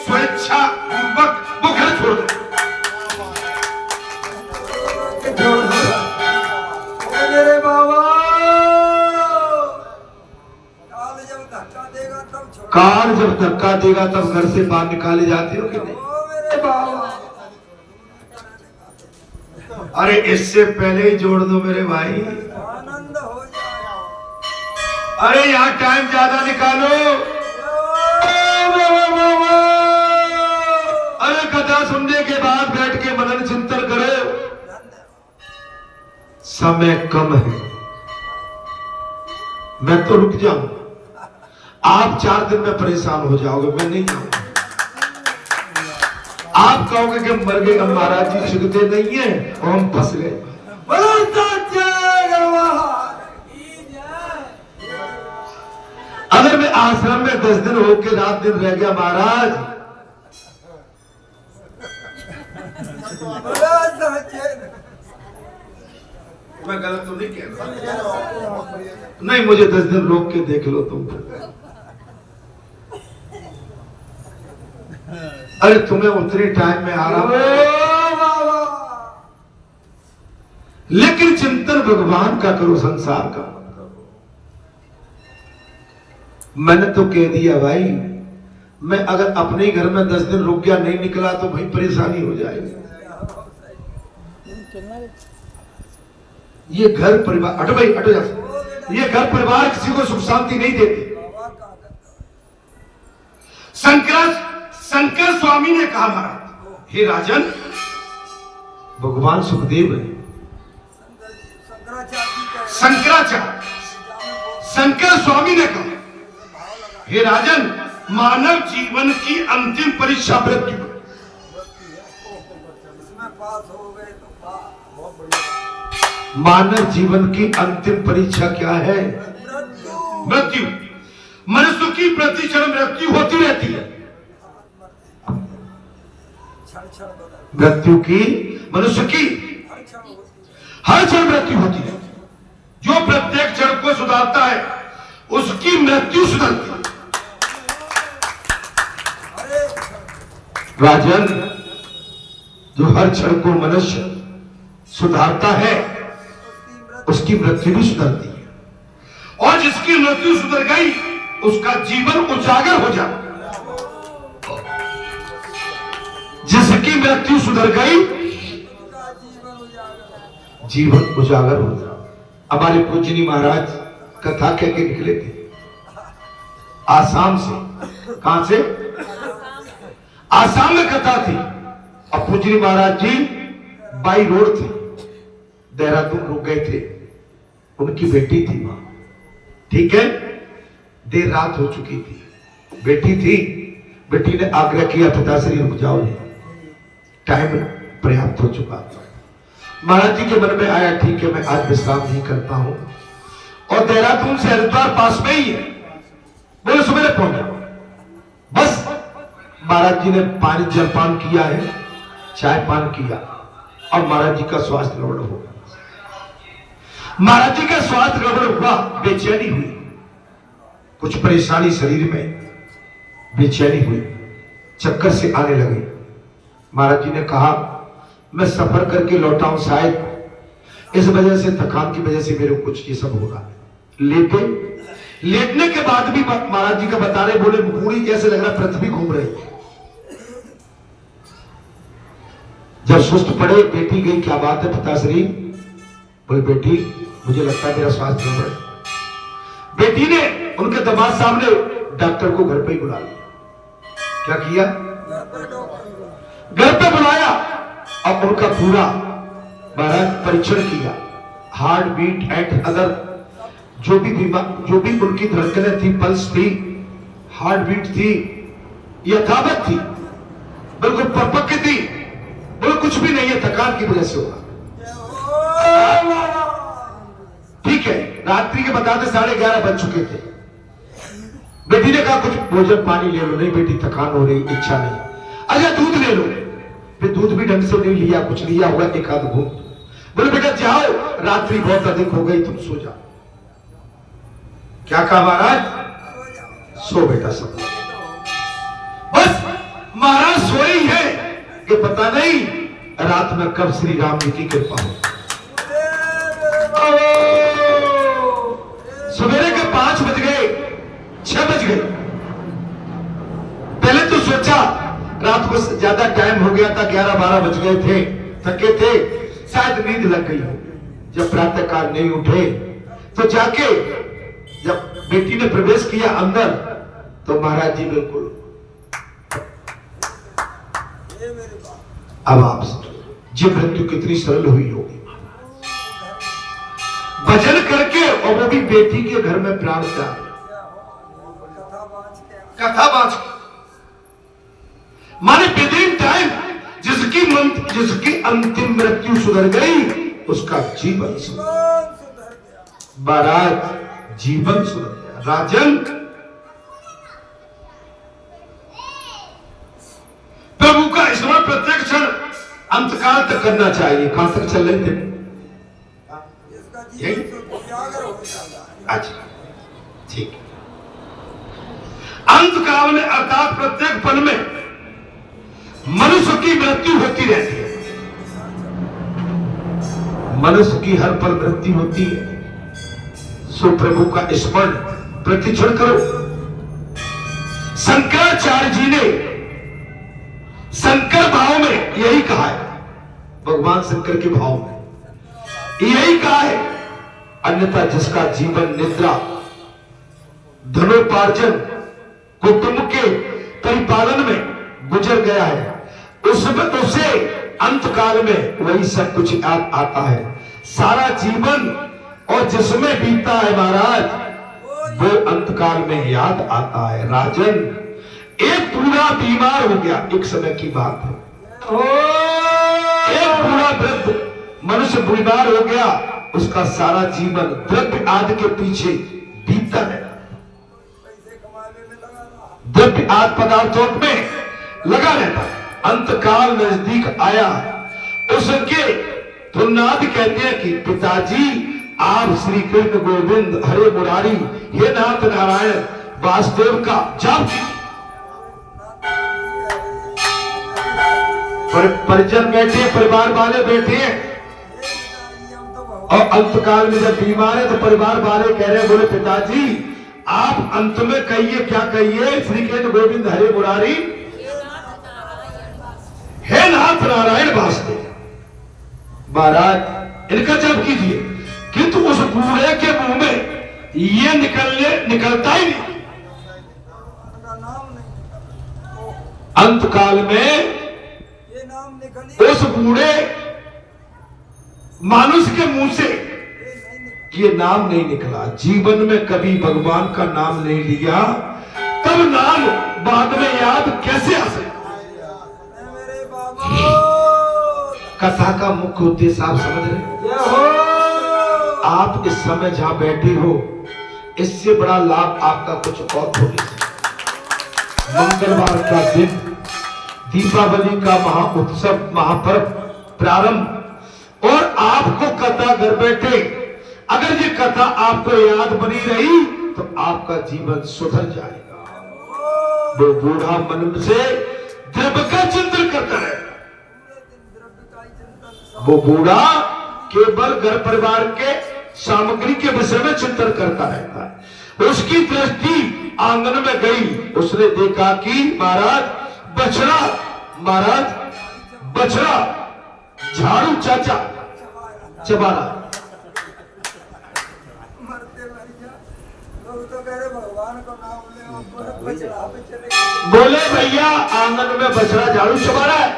स्वेच्छा पूर्वक वो घर छोड़ दे। मेरे बाबा, काल जब धक्का देगा तब छोड़, काल जब धक्का देगा तब घर से बाहर निकाले जाते हो कि नहीं? मेरे बाबा, अरे इससे पहले ही जोड़ दो मेरे भाई। आनंद हो जाए। अरे यहाँ टाइम ज्यादा निकालो। अरे कथा सुनने के बाद बैठ के मनन चिंतन करो। समय कम है, मैं तो रुक जाऊं। आप 4 दिन में परेशान हो जाओगे, मैं नहीं जाऊंगा। आप कहोगे कि मर गए, हम महाराज जी सुखते नहीं है और हम फंस गए। अगर मैं आश्रम में 10 दिन होके रात दिन रह गया महाराज, मैं गलत तो नहीं कह रहा। नहीं, मुझे 10 दिन रोक के देख लो तुम। अरे तुम्हें उतने टाइम में आ रहा, लेकिन चिंतन भगवान का करो, संसार का मत करो। मैंने तो कह दिया भाई, मैं अगर अपने ही घर में 10 दिन रुक गया, नहीं निकला तो भाई परेशानी हो जाएगी। ये घर परिवार, हटो भाई हटो जा, ये घर परिवार किसी को सुख शांति नहीं देते। शंकर स्वामी ने कहा महाराज, हे राजन, भगवान सुखदेव है, शंकर स्वामी ने कहा, हे राजन, मानव जीवन की अंतिम परीक्षा मृत्यु। मानव जीवन की अंतिम परीक्षा क्या है? मृत्यु। मनुष्य की प्रतिक्षण मृत्यु होती रहती है। मृत्यु की, मनुष्य की हर क्षण मृत्यु होती है। जो प्रत्येक क्षण को सुधारता है उसकी मृत्यु सुधरती है। राजन, जो हर क्षण को मनुष्य सुधारता है उसकी मृत्यु भी सुधरती है, और जिसकी मृत्यु सुधर गई उसका जीवन उजागर हो जाता। जिसकी मृत्यु सुधर गई जीवन उजागर हो जाता। हमारे पूजनी महाराज कथा कह के निकले थे आसाम से। कहां से? आसाम में कथा थी। अब पूजनी महाराज जी बाई रोड थे, देहरादून रुक गए थे। उनकी बेटी थी वहां, ठीक है, देर रात हो चुकी थी, बेटी थी। बेटी ने आग्रह किया, पिताश्री रुक जाओ, टाइम पर्याप्त हो चुका था। महाराज जी के मन में आया, ठीक है, मैं आज विश्राम नहीं करता हूं। और देहरादून से हरिद्वार पास में ही है, बोले सुबह पहुंच जाओ। बस महाराज जी ने पानी जलपान किया है, चाय पान किया, और महाराज जी का स्वास्थ्य गड़बड़ हो गया। महाराज जी का स्वास्थ्य गड़बड़ हुआ, बेचैनी हुई, कुछ परेशानी शरीर में, बेचैनी हुई, चक्कर से आने लगे। महाराज जी ने कहा, मैं सफर करके लौटा हूं, शायद इस वजह से, थकान की वजह से मेरे को कुछ ये सब हो रहा है। लेटने के बाद भी महाराज जी का बता रहे, बोले पूरी जैसे लग रहा पृथ्वी घूम रही है। जब सुस्त पड़े, बेटी गई, क्या बात है पिताश्री? बोले बेटी, मुझे लगता है मेरा स्वास्थ्य गड़बड़ है। बेटी ने उनके दामाद साहब ने डॉक्टर को घर पे ही बुला लिया। क्या किया? घर पे बुलाया और उनका पूरा महाराज परीक्षण किया, हार्ट बीट एंड अदर जो भी उनकी धड़कनें थी, पल्स थी, हार्ट बीट थी, यथावत थी, बिल्कुल परपक्व थी, बोले कुछ भी नहीं है, थकान की वजह से होगा। ठीक है, रात्रि के बताते 11:30 बज चुके थे। बेटी ने कहा कुछ भोजन पानी ले लो। नहीं बेटी, थकान हो रही, इच्छा नहीं। अच्छा दूध ले लो। फिर दूध भी ढंग से नहीं लिया, कुछ लिया हुआ एक आध घूट। बोले बेटा जाओ, रात्रि बहुत अधिक हो गई, तुम सो जाओ। क्या कहा महाराज? सो बेटा सब। बस महाराज सोई है कि पता नहीं रात में कब श्री राम जी की कृपा हो। सवेरे के 5 बज गए, 6 बज गए। पहले तो सोचा रात को ज्यादा टाइम हो गया था, 11-12 बज गए थे, थके थे, शायद नींद लग गई हो। जब प्रातः काल नहीं उठे तो जाके जब बेटी ने प्रवेश किया अंदर तो महाराज जी बिल्कुल। अब आप जी मृत्यु कितनी सरल हुई होगी, भजन करके, और वो भी बेटी के घर में प्राण त्याग, कथा बांच माने विदिन टाइम जिसकी अंतिम मृत्यु सुधर गई उसका जीवन सुधर गया। महाराज जीवन सुधर गया। राजन प्रभु का स्मरण प्रत्येक क्षण अंतकाल तक करना चाहिए। कहां तक चल रहे थे? अच्छा ठीक। अंतकाल में अर्थात प्रत्येक पल में मनुष्य की मृत्यु होती रहती है। मनुष्य की हर पल मृत्यु होती है। सो प्रभु का स्मरण प्रतिक्षण करो। शंकराचार्य जी ने शंकर भाव में यही कहा है, भगवान शंकर के भाव में यही कहा है, अन्यथा जिसका जीवन निद्रा, धनोपार्जन, कुटुंब के परिपालन में गुजर गया है, उसमें उसे अंतकाल में वही सब कुछ याद आता है। सारा जीवन और जिसमें बीता है महाराज वो अंतकाल में याद आता है। राजन एक बूढ़ा बीमार हो गया, एक समय की बात है, एक बूढ़ा वृद्ध मनुष्य बीमार हो गया, उसका सारा जीवन द्रव्य आदि के पीछे बीतता है, द्रव्य आदि पदार्थों में लगा रहता है। अंतकाल नजदीक आया, उसके पुन्नाद कहते हैं कि पिताजी आप श्री कृष्ण गोविंद हरे मुरारी हे नाथ नारायण वासुदेव का जाप कीजिए। परिजन बैठे, परिवार वाले बैठे हैं, और अंतकाल में जब बीमार है तो परिवार वाले कह रहे हैं, बोले पिताजी आप अंत में कहिए, क्या कहिए? श्री कृष्ण गोविंद हरे मुरारी हे नाथ नारायण वासुदेव। महाराज इनका जप कीजिए, किंतु उस बूढ़े के मुंह में ये निकलता ही नहीं। अंतकाल में उस बूढ़े मानुष के मुंह से ये नाम नहीं निकला। जीवन में कभी भगवान का नाम नहीं लिया, तब नाम बाद में याद कैसे आ सकता? कथा का मुख्य उद्देश्य आप समझ रहे हो? आप इस समय जहां बैठे हो, इससे बड़ा लाभ आपका कुछ और हो नहीं सकता। मंगलवार का दिन, दीपावली का महाउत्सव, महापर्व प्रारंभ, और आपको कथा घर बैठे अगर ये कथा आपको याद बनी रही तो आपका जीवन सुधर जाएगा। वो बूढ़ा मन से द्रव्य का चिंतन करता है, वो बूढ़ा केवल घर परिवार के सामग्री के विषय में चिंतन करता रहता है। उसकी दृष्टि आंगन में गई, उसने देखा कि बछड़ा झाड़ू चाचा चबा रहा। बोले भैया आंगन में बछड़ा झाड़ू चबा रहा है,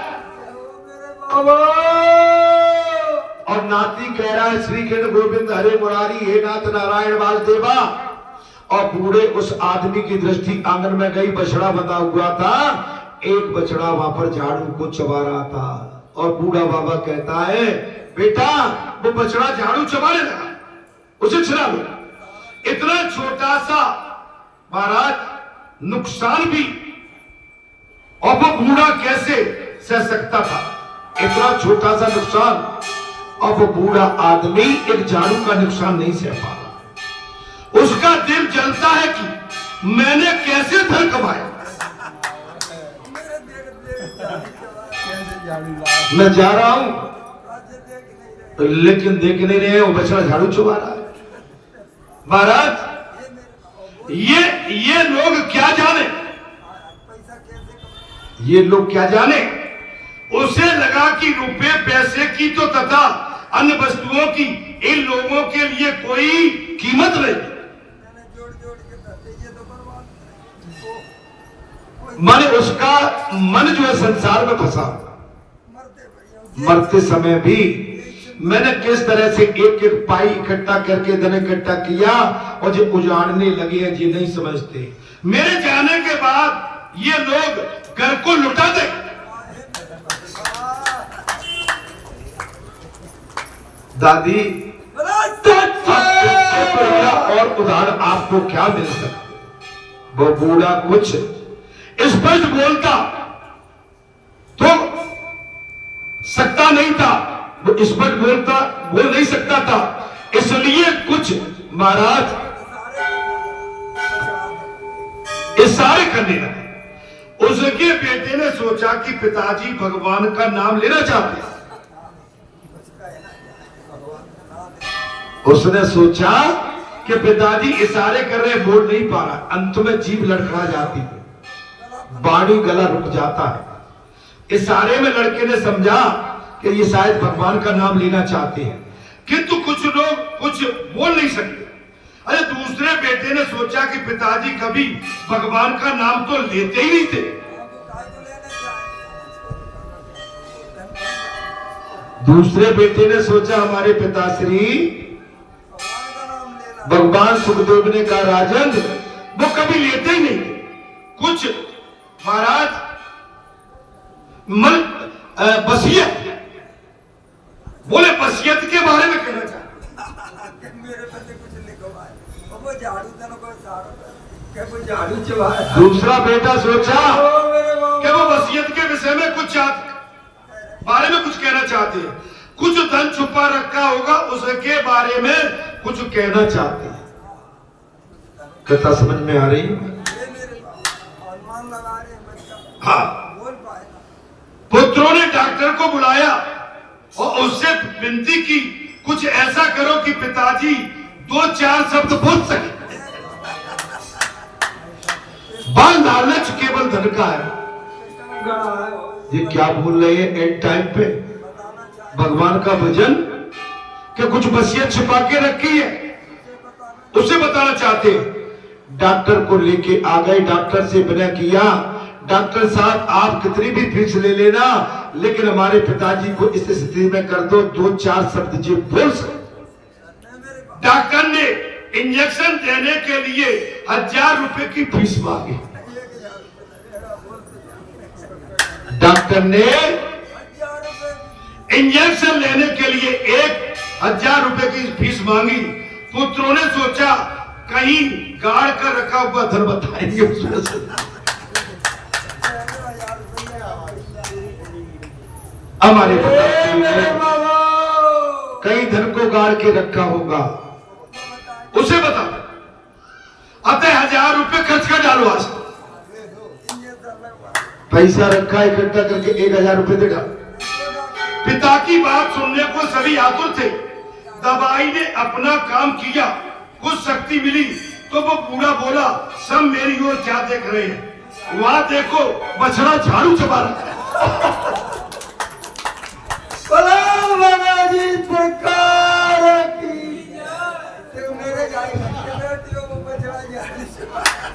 और नाती कह रहा है श्री कृष्ण गोविंद हरे मुरारी हे नाथ नारायण वासुदेवा। और बूढ़े उस आदमी की दृष्टि आंगन में गई, बछड़ा बंधा हुआ था, एक बछड़ा वहां पर झाड़ू को चबा रहा था, और बूढ़ा बाबा कहता है बेटा वो बछड़ा झाड़ू चबाने लगा, उसे छिड़ा लो। इतना छोटा सा महाराज नुकसान भी, और वो बूढ़ा कैसे सह सकता था इतना छोटा सा नुकसान, और वो बूढ़ा आदमी एक झाड़ू का नुकसान नहीं सह पा रहा। उसका दिल जलता है कि मैंने कैसे धन कमाया। मैं जा रहा हूं, राज्य देख नहीं रहे। लेकिन देख नहीं रहे, वो बछड़ा झाड़ू चुबा रहा है। महाराज ये लोग क्या जाने, पैसा कैसे कमाए? ये लोग क्या जाने। उसे लगा कि रुपए पैसे की तो तथा अन्य वस्तुओं की इन लोगों के लिए कोई कीमत नहीं। मैंने जोड़ जोड़ के धरते, ये तो बर्बाद कोई माने उसका मन जो है संसार में फंसा। मरते बढ़िया मरते समय भी मैंने किस तरह से एक एक पाई इकट्ठा करके धन इकट्ठा किया, और जो उजाड़ने लगे हैं जी नहीं समझते। मेरे जाने के बाद ये लोग घर को लुटा दे। दादी और उदाहरण आपको क्या मिल सकता। वो बूढ़ा कुछ स्पष्ट बोलता तो सकता नहीं था, वो स्पष्ट बोल नहीं सकता था, इसलिए कुछ महाराज इशारे करने लगे। उसके बेटे ने सोचा कि पिताजी भगवान का नाम लेना चाहते हैं। उसने सोचा कि पिताजी इशारे कर रहे, बोल नहीं पा रहा, अंत में जीभ लड़खड़ा जाती है, बाणी गला रुक जाता है। इशारे में लड़के ने समझा कि ये शायद भगवान का नाम लेना चाहते हैं, किंतु कुछ लोग कुछ बोल नहीं सकते। अरे दूसरे बेटे ने सोचा कि पिताजी कभी भगवान का नाम तो लेते ही नहीं थे। दूसरे बेटे ने सोचा हमारे पिताश्री भगवान सुखदेव ने कहा राजन वो कभी लेते ही नहीं। कुछ महाराज मन वसीयत बोले, वसीयत के बारे में कहना चाहते। मेरे पति कुछ लिखो भाई, वो झाड़ू तन को सारा वो झाड़ू चबाया। दूसरा बेटा सोचा मेरे बाबा कि वो वसीयत के विषय में कुछ बारे में कुछ कहना चाहते हैं, कुछ धन छुपा रखा होगा उसके बारे में कुछ कहना चाहते हैं। कथा समझ में आ रही है? ये मेरे बाबा अनुमान लगा रहे हैं बच्चा हाँ। बोल पाएगा। पुत्रों ने डॉक्टर को बुलाया और उससे विनती की कुछ ऐसा करो कि पिताजी 2-4 शब्द बोल सके। बाल लालच केवल धन का है। गड़ा है वो, ये क्या बोल रहे हैं एट टाइम पे बताना चाहिए भगवान का भजन कि कुछ वसीयत छुपा के रखी है, उसे बताना चाहते हैं। डॉक्टर को लेके आ गए, डॉक्टर से विनय किया, डॉक्टर साहब आप कितनी भी फीस ले लेना, लेकिन हमारे पिताजी को इस स्थिति में कर दो, 2-4 शब्द जी बोल सकते। डॉक्टर ने इंजेक्शन देने के लिए 1000 रुपए की फीस मांगी। डॉक्टर ने इंजेक्शन लेने के लिए 1000 रुपए की फीस मांगी। पुत्रों ने सोचा कहीं गाड़ कर रखा हुआ धन बताएंगे उसमें से। हमारे पिताजी ने कहीं धन को गाड़ के रखा होगा, उसे बता। अतः 1000 रुपए खर्च कर डालो। आज पैसा रखा इकट्ठा करके 1000 रुपए दे डाल। पिता की बात सुनने को सभी आतुर थे। दवाई ने अपना काम किया, कुछ शक्ति मिली तो वो बूढ़ा बोला सब मेरी ओर क्या देख रहे हैं, वहां देखो बछड़ा झाड़ू चबा रहा है। जी सरकार की मेरे गाय बेटियों को बछड़ा झाड़ू चबाया।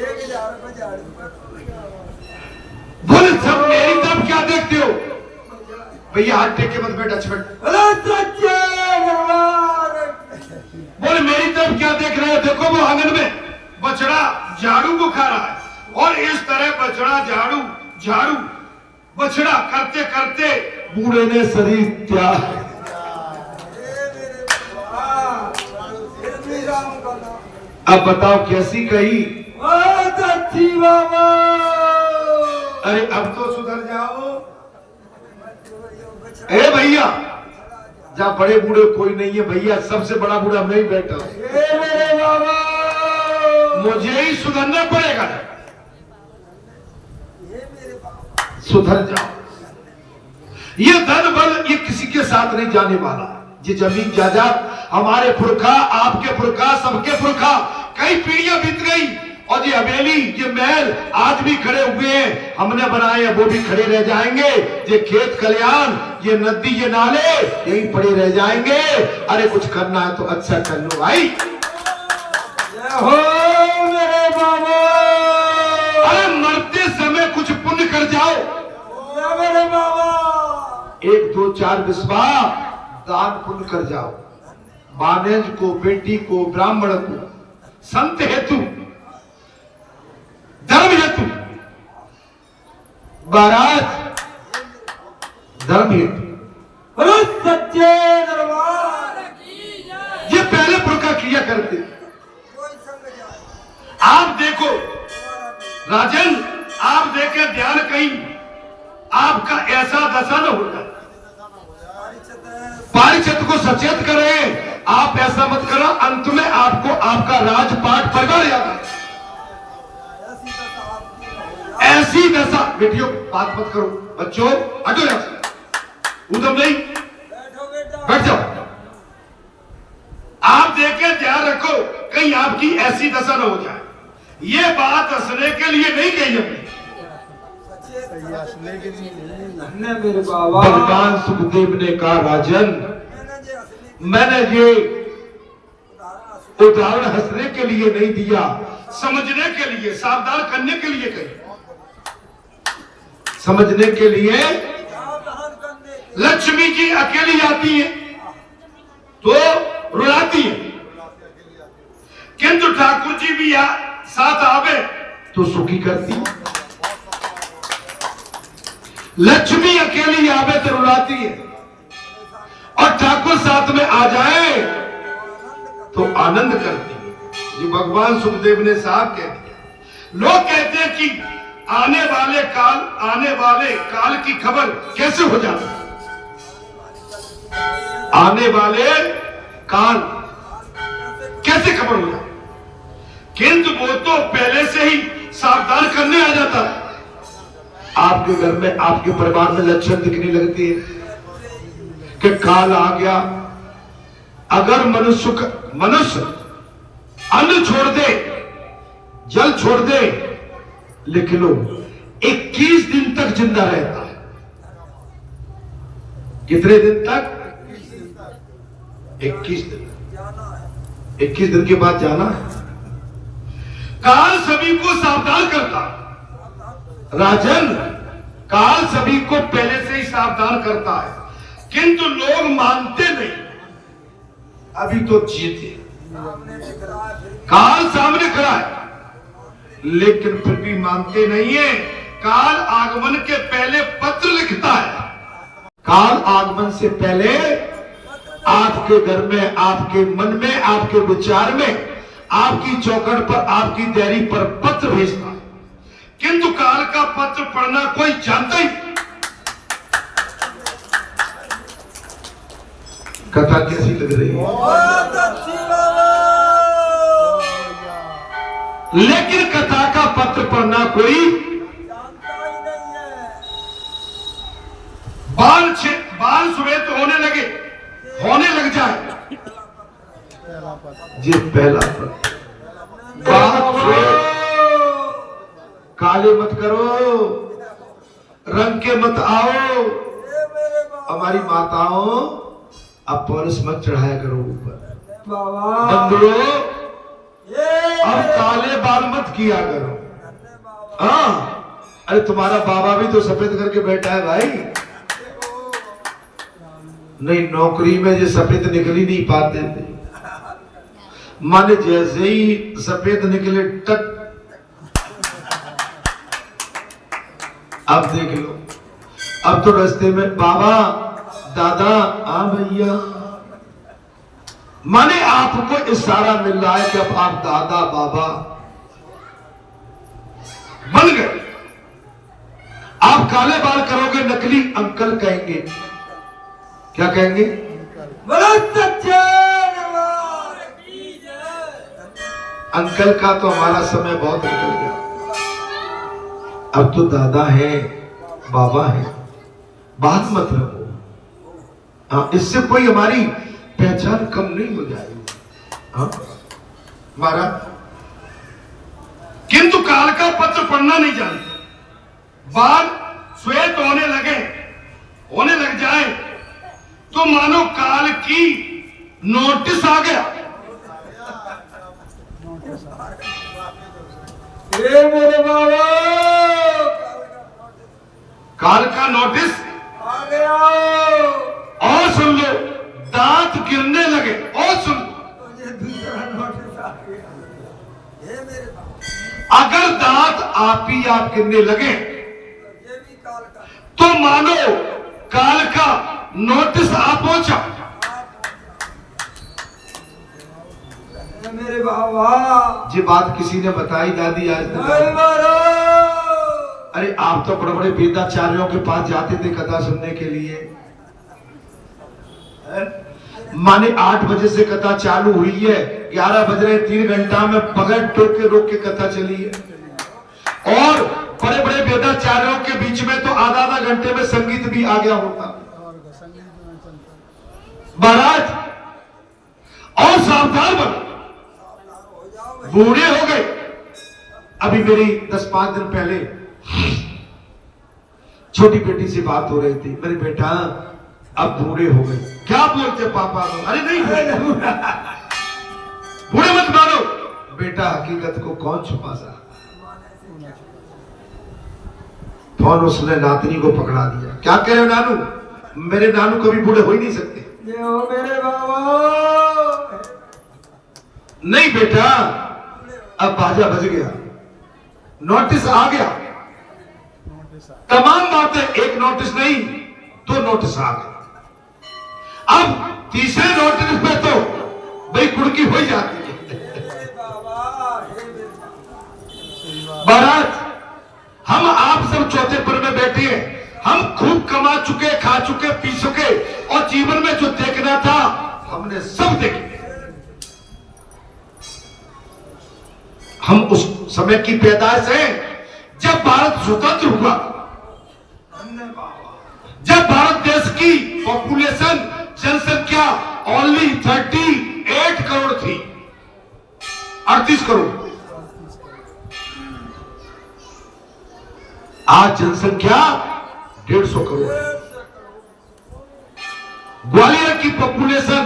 1000 रुपए झाड़ू बोले सब मेरी तरफ क्या देखते हो। भैया हाथ टेक के मत बैठ, अच्छा बैठ। बोले मेरी तरफ क्या देख रहे हो, देखो वो आंगन में बछड़ा झाड़ू को खा रहा है। और इस तरह बछड़ा झाड़ू झाड़ू बछड़ा करते करते बूढ़े ने शरीर त्याग। अब बताओ कैसी कही। अरे अब तो सुधर जाओ। ए भैया जहाँ बड़े बूढ़े कोई नहीं है भैया, सबसे बड़ा बूढ़ा मैं ही बैठा हूं, मुझे ही सुधरना पड़ेगा। सुधर जाओ। ये धन बल ये किसी के साथ नहीं जाने वाला। ये जमीन जायदाद हमारे पुरखा, आपके पुरखा, सबके पुरखा, कई पीढ़ियां बीत गई, और ये हवेली, ये महल आज भी खड़े हुए हैं, हमने बनाए हैं, वो भी खड़े रह जाएंगे। ये खेत खलियान, ये नदी, ये नाले यही पड़े रह जाएंगे। अरे कुछ करना है तो अच्छा कर लो भाई। जय हो मेरे बाबा। अरे मरते समय कुछ पुण्य कर जाओ। जय मेरे बाबा। 1 2 4 बिस्वा दान पुण्य कर जाओ। बानेज को, बेटी को, ब्राह्मण को, संत हेतु, धर्म हेतु, बारात धर्म हेतु, बोलो सच्चे दरबार की जय। ये पहले पुरखा किया करते। कोई संग जाए। आप देखो राजन, आप देखे ध्यान कहीं आपका ऐसा दशा न हो जाए। पारिषद को सचेत करें, आप ऐसा मत करो, अंत में आपको आपका राजपाट पकड़ जाता। ऐसी दशा, बेटियों बात मत करो, बच्चों हटो यहां से, उधम नहीं, बैठो बेटा। बैठ जाओ। आप देखे ध्यान रखो कहीं आपकी ऐसी दशा न हो जाए। ये बात हंसने के लिए नहीं कही हमने। धन्य मेरे बाबा। भगवान सुखदेव ने कहा राजन, मैंने ये उदाहरण हंसने के लिए नहीं दिया, समझने के लिए, सावधान करने के लिए कही। समझने के लिए लक्ष्मी जी अकेली आती है तो रुलाती है, किंतु ठाकुर जी भी साथ आवे तो सुखी करती है। लक्ष्मी अकेली आवे तो रुलाती है, और ठाकुर साथ में आ जाए तो आनंद करती है। ये भगवान सुखदेव ने साफ कह दिया। लोग कहते हैं कि आने वाले काल की खबर कैसे हो जाती, आने वाले काल कैसे खबर हो जाती, किंतु वो तो पहले से ही सावधान करने आ जाता है। आपके घर में, आपके परिवार में लक्षण दिखने लगते हैं कि काल आ गया। अगर मनुष्य अन्न छोड़ दे, जल छोड़ दे, लिख लो 21 दिन तक जिंदा रहता है। कितने दिन तक? 21 दिन। 21 दिन के बाद जाना है। काल सभी को सावधान करता राजन, काल सभी को पहले से ही सावधान करता है, किंतु लोग मानते नहीं। अभी तो जीते, काल सामने खड़ा है, लेकिन फिर भी मानते नहीं है। काल आगमन के पहले पत्र लिखता है। काल आगमन से पहले आपके घर में, आपके मन में, आपके विचार में, आपकी चौखट पर, आपकी डायरी पर पत्र भेजता है, किंतु काल का पत्र पढ़ना कोई जानता ही। कथा कैसी लग रही है? बहुत अच्छी बाबा। लेकिन कथा का पत्र पढ़ना कोई जानता ही नहीं है। बाल श्वेत होने लग जाए, ये पहला पत्र। बाल श्वेत, काले मत करो, रंग के मत आओ। हमारी माताओं, अब पॉलिश मत चढ़ाया करो ऊपर। बाबा बंदरो, अब काले बाल मत किया करो। हाँ, अरे तुम्हारा बाबा भी तो सफेद करके बैठा है भाई। नहीं, नौकरी में जो सफेद निकल ही नहीं पाते थे, माने जैसे ही सफेद निकले टक, अब देख लो, अब तो रास्ते में बाबा, दादा, हाँ भैया, माने आपको इशारा मिल रहा है कि अब आप दादा बाबा बन गए। आप काले बाल करोगे, नकली अंकल कहेंगे। क्या कहेंगे? बोलो सच्चे दरबार की जय। अंकल का तो हमारा समय बहुत निकल गया, अब तो दादा है, बाबा है। बात मत रखो। हाँ, इससे कोई हमारी पहचान कम नहीं हो जाएगी। हाँ महाराज, किंतु काल का पत्र पढ़ना नहीं जानते। बाल श्वेत होने लग जाए तो मानो काल की नोटिस आ गया। हे मेरे बाबा, काल का नोटिस आ गया। और सुन लो, दांत गिरने लगे। और सुन लो, मुझे दूसरा नोटिस आ गया। हे मेरे बाबा, अगर दांत आप ही आप गिरने लगे ये भी काल का। तो मानो काल का नोटिस आ पहुंचा। हे मेरे बाबा, ये बात किसी ने बताई दादी आज हे तक? महाराज, अरे आप तो बड़े बड़े वेदाचार्यों के पास जाते थे कथा सुनने के लिए। माने 8 बजे से कथा चालू हुई है, 11 बज रहे, 3 घंटा में बगैर रोक के कथा चली है। और बड़े बड़े वेदाचार्यों के बीच में तो आधा घंटे में संगीत भी आ गया होता। महाराज और सावधान बनो, बूढ़े हो गए। अभी मेरी 10-5 दिन पहले छोटी बेटी से बात हो रही थी। मेरे बेटा अब बूढ़े हो गए। क्या बोलते पापा? अरे नहीं बूढ़े मत मानो बेटा, हकीकत को कौन छुपा सकता। फोन उसने नातनी को पकड़ा दिया। क्या कह रहे हो नानू? मेरे नानू कभी बूढ़े हो ही नहीं सकते। ये हो मेरे बाबा। नहीं बेटा, अब बाजा बज गया, नोटिस आ गया। तमाम बातें, एक नोटिस नहीं 2 नोटिस आ गए। अब तीसरे नोटिस पे तो भाई कुड़की हो ही जाती है। हे बाबा, हे मेरे बाबा। महाराज, हम आप सब चौथे पर में बैठे हैं। हम खूब कमा चुके, खा चुके, पी चुके, और जीवन में जो देखना था हमने सब देख लिया। हम उस समय की पैदाइश हैं जब भारत स्वतंत्र हुआ, जब भारत देश की पॉपुलेशन, जनसंख्या ओनली 38 करोड़ थी। 38 करोड़। आज जनसंख्या 150 करोड़। ग्वालियर की पॉपुलेशन,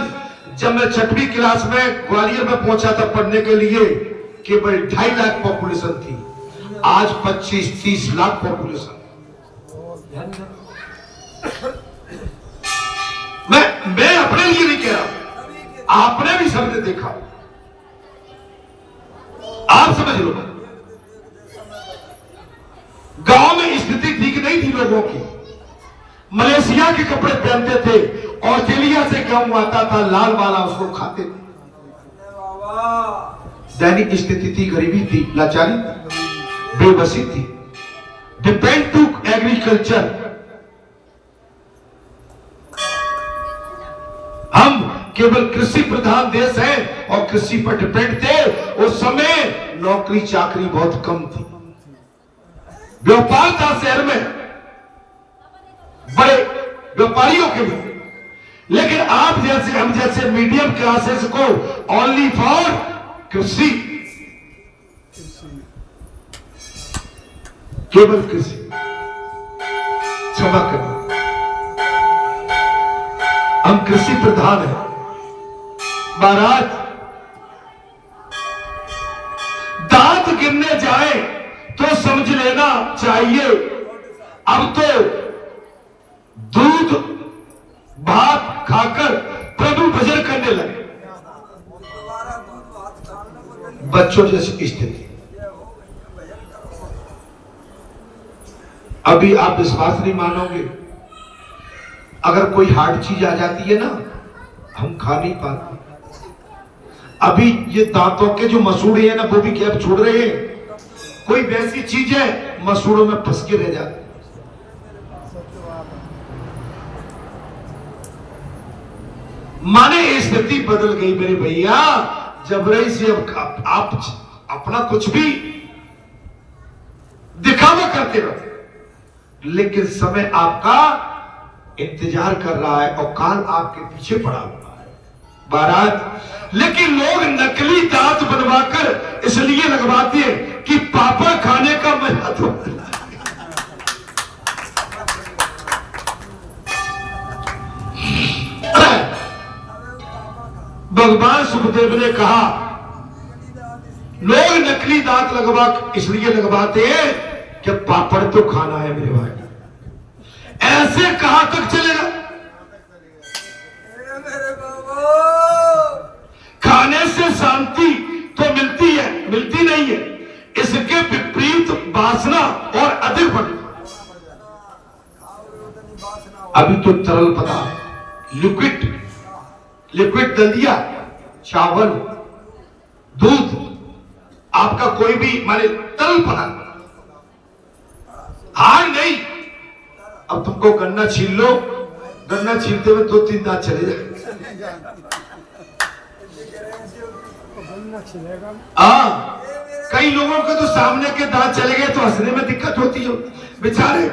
जब मैं 6वीं क्लास में ग्वालियर में पहुंचा था पढ़ने के लिए, केवल 2.5 लाख पॉपुलेशन थी। आज 25-30 लाख पॉपुलेशन। मैं अपने लिए नहीं कह रहा, आपने भी सबने देखा। आप समझ लो, गांव में स्थिति ठीक नहीं थी लोगों की। मलेशिया के कपड़े पहनते थे, ऑस्ट्रेलिया से गेहूं आता था लाल वाला, उसको खाते थे। दैनिक स्थिति थी, गरीबी थी, लाचारी थी, बेबसी थी। Depend to agriculture. हम केवल कृषि प्रधान देश है और कृषि पर डिपेंड थे। उस समय नौकरी चाकरी बहुत कम थी, व्यापार था शहर में बड़े व्यापारियों के लिए। लेकिन आप जैसे, हम जैसे मीडियम क्लासेस को ओनली फॉर कृषि, केवल कृषि। क्षमा करना, हम कृषि प्रधान हैं। महाराज, दांत गिरने जाए तो समझ लेना चाहिए अब तो दूध भात खाकर प्रभु भजन करने लगे। बच्चों जैसी स्थिति। अभी आप विश्वास नहीं मानोगे, अगर कोई हार्ड चीज आ जाती है ना, हम खा नहीं पाते। अभी ये दांतों के जो मसूड़े हैं ना, वो भी गैप छोड़ रहे हैं। कोई वैसी चीज है मसूड़ों में फंस के रह जाते। माने स्थिति बदल गई मेरे भैया। जबरई से अब आप अपना कुछ भी दिखावा करते रहो, लेकिन समय आपका इंतजार कर रहा है और काल आपके पीछे पड़ा हुआ है महाराज। लेकिन लोग नकली दांत बनवाकर इसलिए लगवाते हैं कि पापड़ खाने का मजा तो भगवान सुखदेव ने कहा लोग नकली दांत लगवा इसलिए लगवाते हैं कि पापड़ तो खाना है मेरे भाई। ऐसे कहां तक चलेगा? मेरे बाबा खाने से शांति तो मिलती है, मिलती नहीं है, इसके विपरीत वासना और अधिक बढ़ती। अभी तो तरल पदार्थ लिक्विड दलिया, चावल, दूध, आपका कोई भी माने तरल पदार्थ, हार नहीं। अब तुमको गन्ना छील लो, गन्ना छीलते हुए 2-3 दांत चले जाए। कई लोगों के तो सामने के दांत चले गए तो हंसने में दिक्कत होती है बेचारे।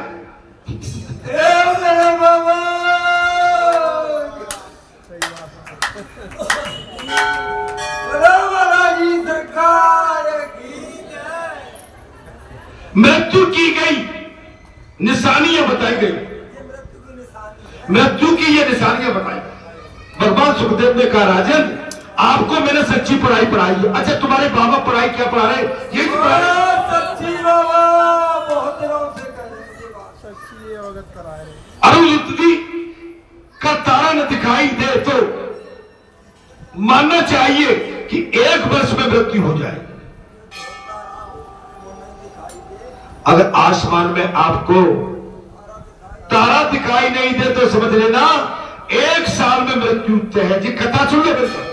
मेरे बाबा जी सरकार की जय। मृत्यु की गई निशानियां बताई गई, मृत्यु की ये निशानियां बताई। भगवान सुखदेव ने कहा राजन आपको मैंने सच्ची पढ़ाई पढ़ाई है। अच्छा तुम्हारे बाबा पढ़ाई क्या पढ़ा रहे? ये सच्ची बाबा बहुत दिनों से कर रहे बात, सच्ची अवगत करा रहे। अरुंधति का तारा न दिखाई दे तो मानना चाहिए कि 1 वर्ष में मृत्यु हो जाए। अगर आसमान में आपको तारा दिखाई नहीं दे तो समझ लेना 1 साल में मृत्यु तय है। जी कथा सुन ले बिल्कुल।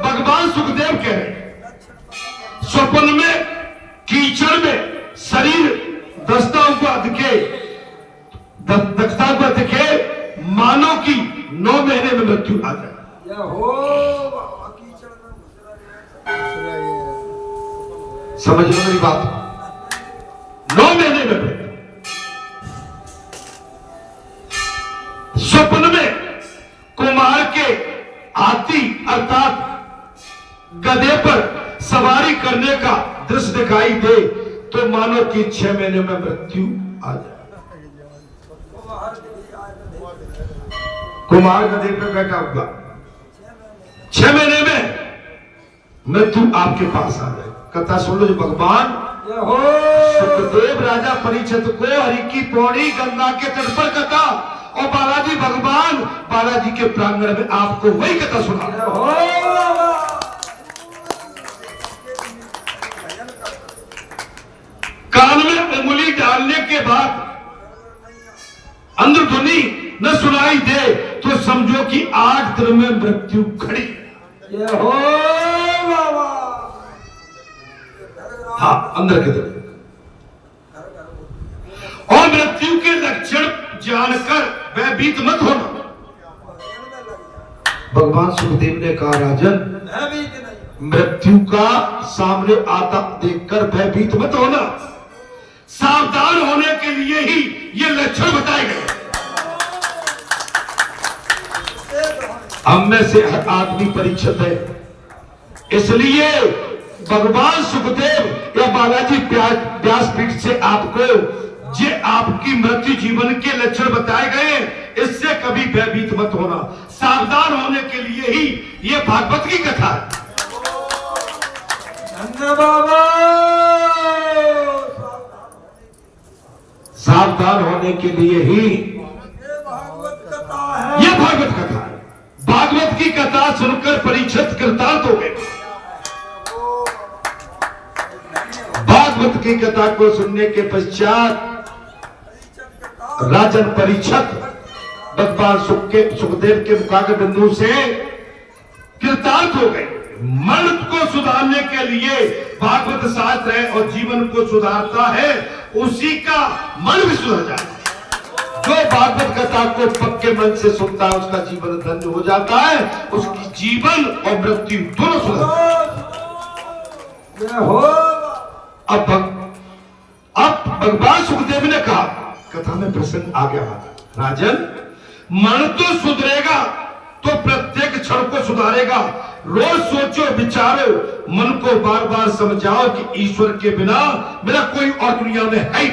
भगवान सुखदेव कह रहे स्वप्न में कीचड़ में शरीर दसता हुआ दिखे मानो कि 9 महीने में मृत्यु आ जाए। समझ लो मेरी बात, 9 महीने में मृत्यु। स्वप्न में कुमार के हाथी अर्थात गधे पर सवारी करने का दृश्य दिखाई दे तो मानो कि 6 महीने में मृत्यु आ जाए। कुमार गधे पर बैठा हुआ 6 महीने में मृत्यु आपके पास आ जाए। कथा सुन लो। जो भगवान सुखदेव राजा परीक्षित को हरि की पौड़ी गंगा के तट पर कथा और बालाजी भगवान बालाजी के प्रांगण में आपको वही कथा सुना। कान में उंगली डालने के बाद अंधध्वनि न सुनाई दे तो समझो कि 8 दिन में मृत्यु खड़ी। हाँ अंदर की तरफ। और मृत्यु के लक्षण जानकर भयभीत मत होना। भगवान सुखदेव ने कहा राजन मृत्यु का सामने आता देखकर भयभीत मत होना, सावधान होने के लिए ही ये लक्षण बताए गए। हम में से हर आदमी परीक्षित है, इसलिए भगवान सुखदेव या बालाजी व्यासपीठ से आपको जे आपकी मृत्यु जीवन के लक्षण बताए गए, इससे कभी भयभीत मत होना, सावधान होने के लिए ही ये भागवत की कथा है। सावधान होने के लिए ही ये भागवत कथा है। भागवत की कथा सुनकर परीक्षित कृतार्थ हो गए। भागवत की कथा को सुनने के पश्चात राजन परीक्षित भगवान सुखदेव के मुखाग्र बिंदु से कृतार्थ हो गए। मन को सुधारने के लिए भागवत शास्त्र है और जीवन को सुधारता है, उसी का मन भी सुधर जाता है। जो भागवत कथा को पक्के मन से सुनता है उसका जीवन धन्य हो जाता है, उसकी जीवन और मृत्यु दोनों सुधर। अब भगवान सुखदेव ने कहा कथा में प्रसंग आ गया। राजन, मन तो सुधरेगा तो प्रत्येक क्षण को सुधारेगा। रोज सोचो विचारो, मन को बार बार समझाओ कि ईश्वर के बिना मेरा कोई और दुनिया में है।